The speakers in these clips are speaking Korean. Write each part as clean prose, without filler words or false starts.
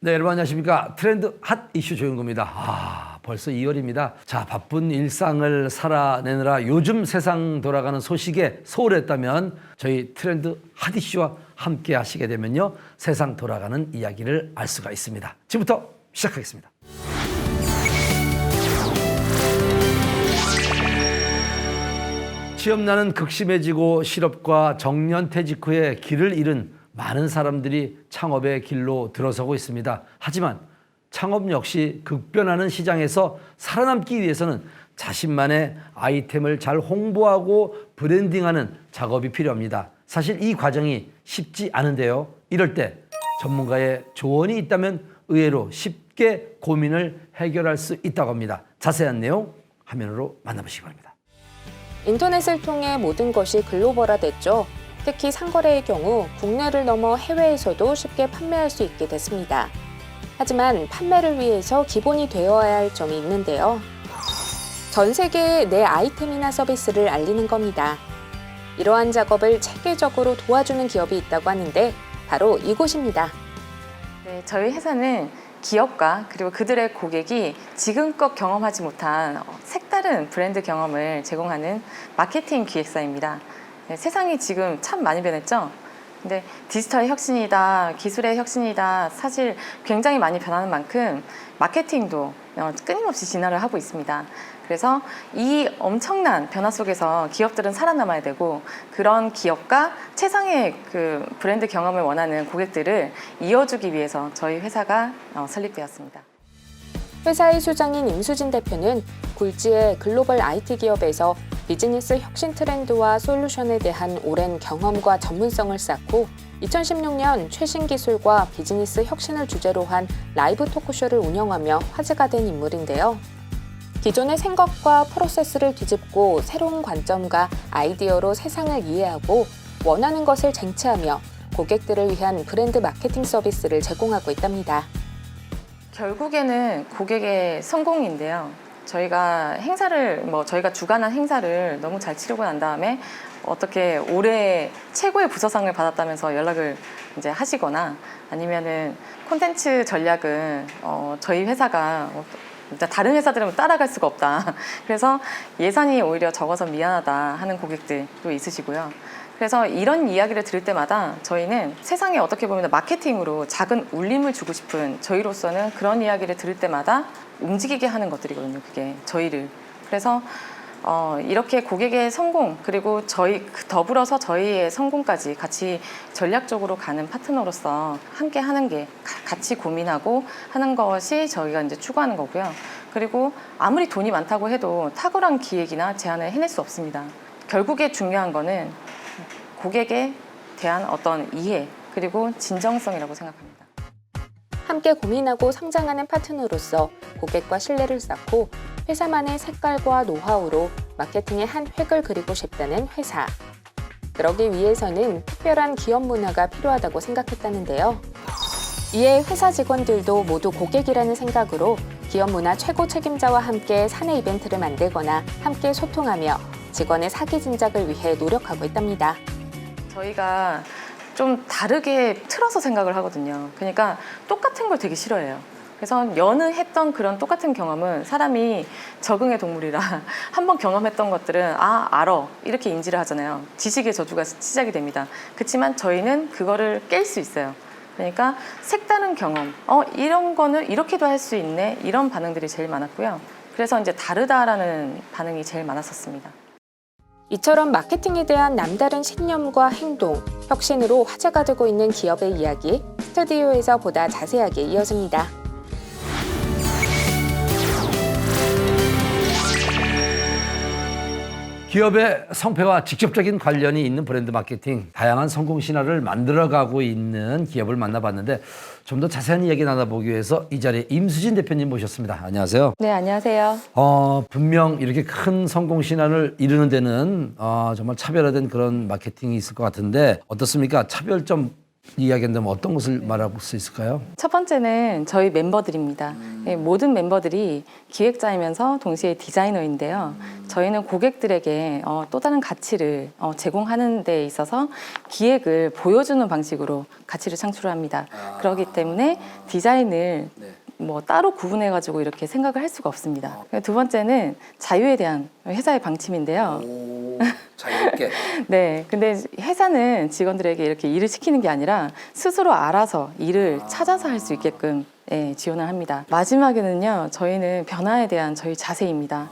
네, 여러분 안녕하십니까. 트렌드 핫 이슈 조영구입니다. 벌써 2월입니다. 자, 바쁜 일상을 살아내느라 요즘 세상 돌아가는 소식에 소홀했다면 저희 트렌드 핫 이슈와 함께 하시게 되면요, 세상 돌아가는 이야기를 알 수가 있습니다. 지금부터 시작하겠습니다. 취업난은 극심해지고 실업과 정년퇴직 후에 길을 잃은 많은 사람들이 창업의 길로 들어서고 있습니다. 하지만 창업 역시 급변하는 시장에서 살아남기 위해서는 자신만의 아이템을 잘 홍보하고 브랜딩하는 작업이 필요합니다. 사실 이 과정이 쉽지 않은데요. 이럴 때 전문가의 조언이 있다면 의외로 쉽게 고민을 해결할 수 있다고 합니다. 자세한 내용 화면으로 만나보시기 바랍니다. 인터넷을 통해 모든 것이 글로벌화됐죠. 특히 상거래의 경우 국내를 넘어 해외에서도 쉽게 판매할 수 있게 됐습니다. 하지만 판매를 위해서 기본이 되어야 할 점이 있는데요. 전 세계에 내 아이템이나 서비스를 알리는 겁니다. 이러한 작업을 체계적으로 도와주는 기업이 있다고 하는데 바로 이곳입니다. 네, 저희 회사는 기업과 그리고 그들의 고객이 지금껏 경험하지 못한 색다른 브랜드 경험을 제공하는 마케팅 기획사입니다. 네, 세상이 지금 참 많이 변했죠? 근데 디지털의 혁신이다, 기술의 혁신이다, 사실 굉장히 많이 변하는 만큼 마케팅도 끊임없이 진화를 하고 있습니다. 그래서 이 엄청난 변화 속에서 기업들은 살아남아야 되고, 그런 기업과 최상의 그 브랜드 경험을 원하는 고객들을 이어주기 위해서 저희 회사가 설립되었습니다. 회사의 수장인 임수진 대표는 굴지의 글로벌 IT 기업에서 비즈니스 혁신 트렌드와 솔루션에 대한 오랜 경험과 전문성을 쌓고 2016년 최신 기술과 비즈니스 혁신을 주제로 한 라이브 토크쇼를 운영하며 화제가 된 인물인데요. 기존의 생각과 프로세스를 뒤집고 새로운 관점과 아이디어로 세상을 이해하고 원하는 것을 쟁취하며 고객들을 위한 브랜드 마케팅 서비스를 제공하고 있답니다. 결국에는 고객의 성공인데요. 저희가 저희가 주관한 행사를 너무 잘 치르고 난 다음에 어떻게 올해 최고의 부서상을 받았다면서 연락을 이제 하시거나, 아니면은 콘텐츠 전략은 저희 회사가 다른 회사들은 따라갈 수가 없다. 그래서 예산이 오히려 적어서 미안하다 하는 고객들도 있으시고요. 그래서 이런 이야기를 들을 때마다 저희는 세상에 어떻게 보면 마케팅으로 작은 울림을 주고 싶은 저희로서는 그런 이야기를 들을 때마다 움직이게 하는 것들이거든요. 그게 저희를. 그래서 이렇게 고객의 성공, 그리고 더불어서 저희의 성공까지 같이 전략적으로 가는 파트너로서 함께 하는 게, 같이 고민하고 하는 것이 저희가 이제 추구하는 거고요. 그리고 아무리 돈이 많다고 해도 탁월한 기획이나 제안을 해낼 수 없습니다. 결국에 중요한 거는 고객에 대한 어떤 이해, 그리고 진정성이라고 생각합니다. 함께 고민하고 성장하는 파트너로서 고객과 신뢰를 쌓고 회사만의 색깔과 노하우로 마케팅의 한 획을 그리고 싶다는 회사. 그러기 위해서는 특별한 기업 문화가 필요하다고 생각했다는데요. 이에 회사 직원들도 모두 고객이라는 생각으로 기업 문화 최고 책임자와 함께 사내 이벤트를 만들거나 함께 소통하며 직원의 사기 진작을 위해 노력하고 있답니다. 저희가 좀 다르게 틀어서 생각을 하거든요. 그러니까 똑같은 걸 되게 싫어해요. 그래서 여느 했던 그런 똑같은 경험은 사람이 적응의 동물이라 한번 경험했던 것들은 알아 이렇게 인지를 하잖아요. 지식의 저주가 시작이 됩니다. 그렇지만 저희는 그거를 깰 수 있어요. 그러니까 색다른 경험, 이런 거는 이렇게도 할 수 있네, 이런 반응들이 제일 많았고요. 그래서 이제 다르다라는 반응이 제일 많았었습니다. 이처럼 마케팅에 대한 남다른 신념과 행동, 혁신으로 화제가 되고 있는 기업의 이야기, 스튜디오에서 보다 자세하게 이어집니다. 기업의 성패와 직접적인 관련이 있는 브랜드 마케팅, 다양한 성공 신화를 만들어가고 있는 기업을 만나봤는데, 좀 더 자세한 이야기 나눠보기 위해서 이 자리에 임수진 대표님 모셨습니다. 안녕하세요. 네, 안녕하세요. 분명 이렇게 큰 성공 신화를 이루는 데는 정말 차별화된 그런 마케팅이 있을 것 같은데 어떻습니까? 차별점 이야기한다면 어떤 것을 말할 수 있을까요? 첫 번째는 저희 멤버들입니다. 예, 모든 멤버들이 기획자이면서 동시에 디자이너인데요. 저희는 고객들에게 또 다른 가치를 제공하는 데 있어서 기획을 보여주는 방식으로 가치를 창출합니다. 그렇기 때문에 디자인을 뭐 따로 구분해가지고 이렇게 생각을 할 수가 없습니다. 두 번째는 자유에 대한 회사의 방침인데요. 자유롭게. 네, 근데 회사는 직원들에게 이렇게 일을 시키는 게 아니라 스스로 알아서 일을 찾아서 할 수 있게끔 지원을 합니다. 마지막에는요, 저희는 변화에 대한 저희 자세입니다.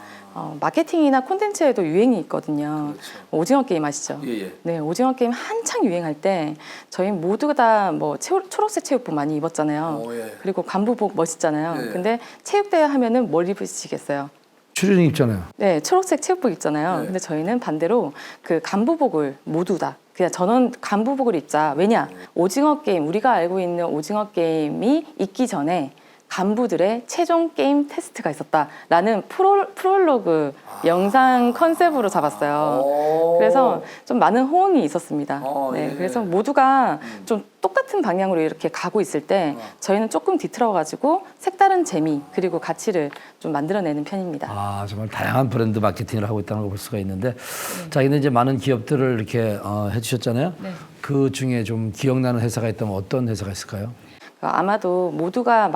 마케팅이나 콘텐츠에도 유행이 있거든요. 오징어 게임 아시죠? 네, 오징어 게임 한창 유행할 때 저희 모두가 다 뭐 초록색 체육복 많이 입었잖아요. 그리고 간부복 멋있잖아요. 근데 체육대회 하면은 뭘 입으시겠어요? 출연이 있잖아요. 네, 초록색 체육복 입잖아요. 근데 저희는 반대로 그 간부복을 모두 다 그냥 전원 간부복을 입자. 왜냐? 오징어 게임, 우리가 알고 있는 오징어 게임이 있기 전에 간부들의 최종 게임 테스트가 있었다라는 프롤로그 영상 컨셉으로 잡았어요. 그래서 좀 많은 호응이 있었습니다. 네, 그래서 모두가 좀 똑같은 방향으로 이렇게 가고 있을 때 저희는 조금 뒤틀어가지고 색다른 재미 그리고 가치를 좀 만들어내는 편입니다. 아, 정말 다양한 브랜드 마케팅을 하고 있다는 걸 볼 수가 있는데, 자기는 이제 많은 기업들을 이렇게 해주셨잖아요. 그 중에 좀 기억나는 회사가 있다면 어떤 회사가 있을까요? 아마도 모두가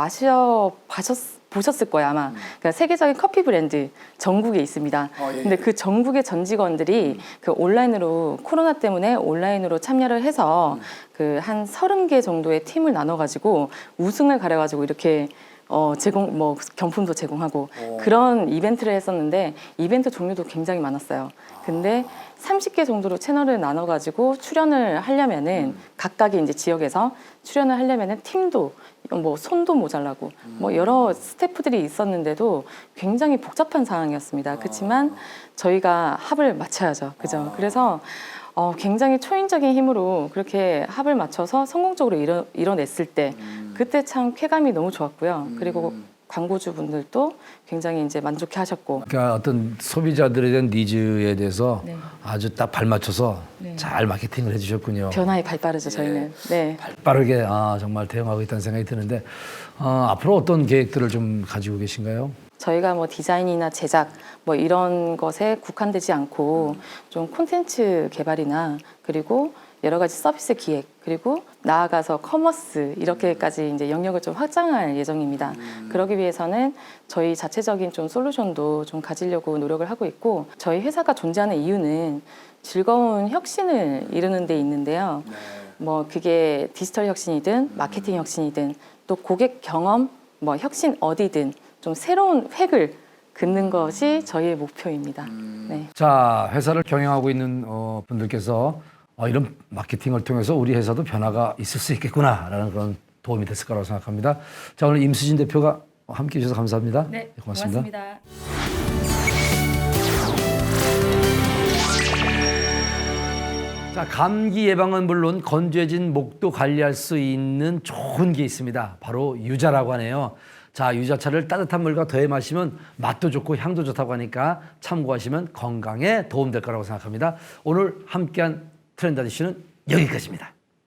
보셨을 거예요, 아마. 그러니까 세계적인 커피 브랜드 전국에 있습니다. 근데 그 전국의 전 직원들이 그 온라인으로 코로나 때문에 온라인으로 참여를 해서 그 한 30개 정도의 팀을 나눠 가지고 우승을 가려 가지고 이렇게 경품도 제공하고 그런 이벤트를 했었는데 이벤트 종류도 굉장히 많았어요. 근데 30개 정도로 채널을 나눠가지고 출연을 하려면은 각각의 이제 지역에서 출연을 하려면은 팀도 뭐 손도 모자라고 뭐 여러 스태프들이 있었는데도 굉장히 복잡한 상황이었습니다. 그렇지만 저희가 합을 맞춰야죠. 그죠? 그래서 굉장히 초인적인 힘으로 그렇게 합을 맞춰서 성공적으로 이뤄냈을 때 그때 참 쾌감이 너무 좋았고요. 그리고 광고주분들도 굉장히 이제 만족해 하셨고. 그러니까 어떤 소비자들에 대한 니즈에 대해서 아주 딱 발맞춰서 잘 마케팅을 해주셨군요. 변화에 발빠르죠, 저희는. 네. 빠르게 정말 대응하고 있다는 생각이 드는데, 앞으로 어떤 계획들을 좀 가지고 계신가요? 저희가 뭐 디자인이나 제작 뭐 이런 것에 국한되지 않고 좀 콘텐츠 개발이나 그리고 여러 가지 서비스 기획 그리고 나아가서 커머스 이렇게까지 이제 영역을 좀 확장할 예정입니다. 그러기 위해서는 저희 자체적인 좀 솔루션도 좀 가지려고 노력을 하고 있고 저희 회사가 존재하는 이유는 즐거운 혁신을 이루는 데 있는데요. 뭐 그게 디지털 혁신이든 마케팅 혁신이든 또 고객 경험 뭐 혁신 어디든 좀 새로운 획을 긋는 것이 저희의 목표입니다. 네. 자, 회사를 경영하고 있는 분들께서 이런 마케팅을 통해서 우리 회사도 변화가 있을 수 있겠구나라는 그런 도움이 됐을 거라고 생각합니다. 자, 오늘 임수진 대표가 함께해 주셔서 감사합니다. 네, 고맙습니다. 고맙습니다. 자, 감기 예방은 물론 건조해진 목도 관리할 수 있는 좋은 게 있습니다. 바로 유자라고 하네요. 자, 유자차를 따뜻한 물과 더해 마시면 맛도 좋고 향도 좋다고 하니까 참고하시면 건강에 도움될 거라고 생각합니다. 오늘 함께한 트렌드 아저씨는 여기까지입니다.